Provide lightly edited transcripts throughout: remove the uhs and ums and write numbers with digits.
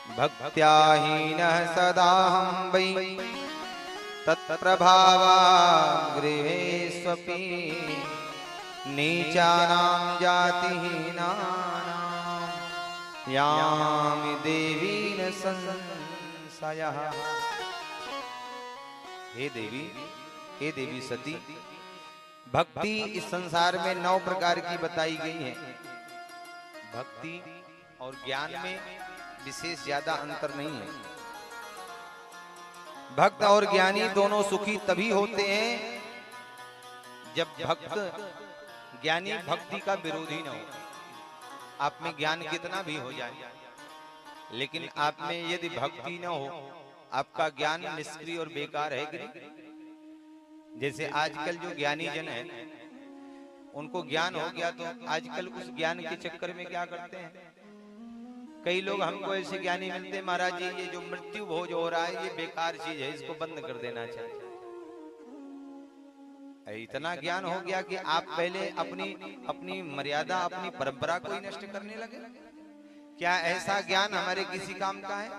भक्त्याहीनः सदाहं वै तत्प्रभावाग्रेष्वपि नीचानां जातिहीनानां यामि देवी न संशयः। हे देवी सती, भक्ति इस संसार में 9 प्रकार की बताई गई है। भक्ति और ज्ञान में विशेष ज्यादा अंतर नहीं है। भक्त और ज्ञानी दोनों सुखी तभी होते हैं जब भक्त ज्ञानी भक्ति का विरोधी न हो। आप में ज्ञान कितना भी हो जाए, लेकिन आप में यदि भक्ति न हो, आपका ज्ञान निष्क्रिय और बेकार है कि नहीं? जैसे आजकल जो ज्ञानी जन है, उनको ज्ञान हो गया तो आजकल उस ज्ञान के चक्कर में क्या करते हैं? कई लोग हमको ऐसे ज्ञानी मिलते हैं, महाराज जी ये जो मृत्यु भोज हो रहा है ये बेकार चीज है, इसको बंद कर देना चाहिए। इतना ज्ञान हो गया कि आप पहले अपनी मर्यादा, अपनी परंपरा को ही नष्ट करने लगे। क्या ऐसा ज्ञान हमारे किसी काम का है?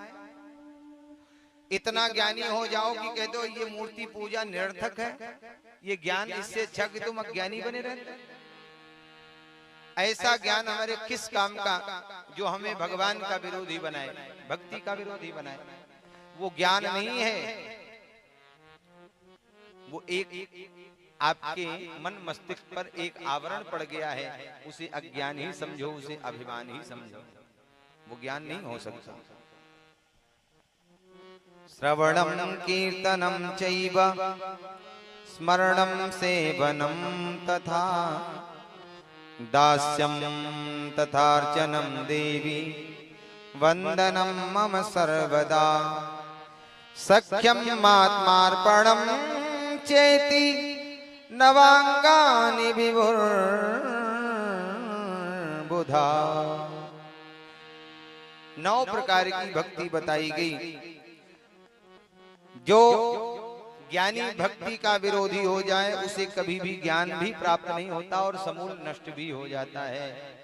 इतना ज्ञानी हो जाओ कि कह दो ये मूर्ति पूजा निरर्थक है, ये ज्ञान इससे अच्छा कि तुम अज्ञानी बने रहते। ऐसा ज्ञान हमारे किस काम का जो हमें भगवान का विरोधी बनाए, भक्ति का विरोधी बनाए? वो ज्ञान नहीं है, वो एक आपके मन मस्तिष्क पर एक आवरण पड़ गया है। उसे अज्ञान ही समझो, उसे अभिमान ही समझो, वो ज्ञान नहीं हो सकता। श्रवणं कीर्तनं चैव स्मरणं सेवनं तथा दास्यं तथार्चनं देवी वंदनं मम सर्वदा सख्यं आत्मार्पणं चेति नवांगानि विभुर्बुधा। 9 प्रकार की भक्ति बताई गई। जो ज्ञानी भक्ति का विरोधी हो जाए उसे कभी भी ज्ञान भी प्राप्त नहीं होता और समूल नष्ट भी हो जाता है।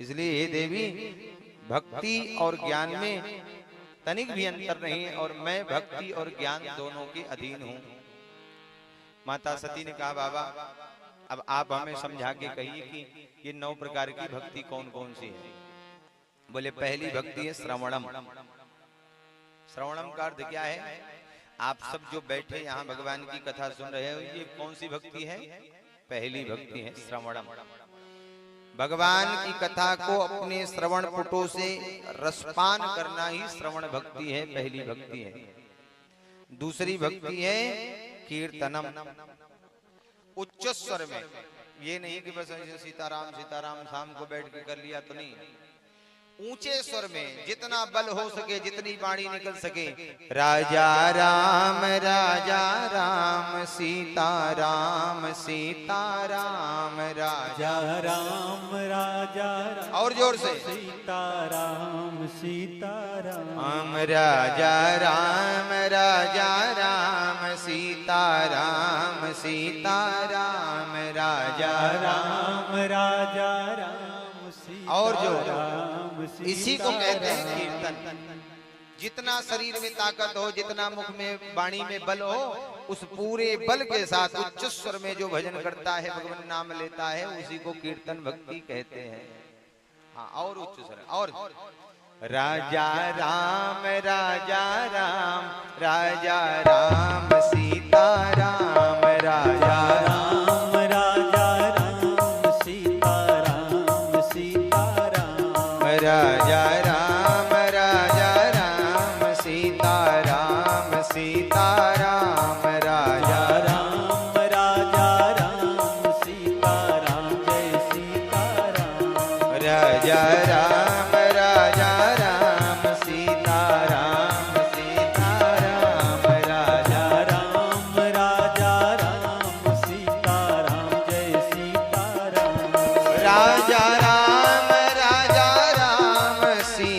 इसलिए हे देवी, भक्ति और ज्ञान में तनिक भी अंतर नहीं और मैं भक्ति और ज्ञान दोनों के अधीन हूं। माता सती ने कहा बाबा अब आप हमें समझा के कहिए कि ये 9 प्रकार की भक्ति कौन कौन सी है। बोले पहली भक्ति है श्रवणम। श्रवणम का अर्थ क्या है? आप सब जो बैठे यहाँ भगवान की कथा सुन रहे हो, ये कौन सी भक्ति है? पहली भक्ति है श्रवणम। भगवान की कथा को अपने श्रवण पुटों से रसपान करना ही श्रवण भक्ति है, पहली भक्ति है। दूसरी भक्ति है कीर्तनम, उच्च स्वर में। ये नहीं कि बस सीताराम सीताराम शाम को बैठ के कर लिया, तो नहीं, ऊंचे स्वर में जितना बल हो सके, जितनी वाणी निकल सके। राजा राम सीता राम राजा राम और जोर से सीता राम राजा राम सीता राम राजा राम और जो इसी को कहते हैं कीर्तन। जितना शरीर में ताकत हो, जितना मुख में वाणी में बल हो, उस पूरे बल के साथ उच्च स्वर में जो भजन करता है, भगवान नाम लेता है, उसी को कीर्तन भक्ति कहते हैं। हाँ, और उच्च स्वर और राजा राम सीता राम राजा राजा राम सीता राम राजा राम सीता राम जय सीता राम राजा राम सीता राम राजा राम सीता राम जय सीता राम राजा राम सीता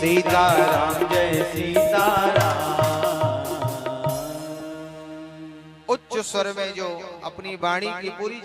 सीताराम जय सीताराम। उच्च स्वर में जो अपनी वाणी की पूरी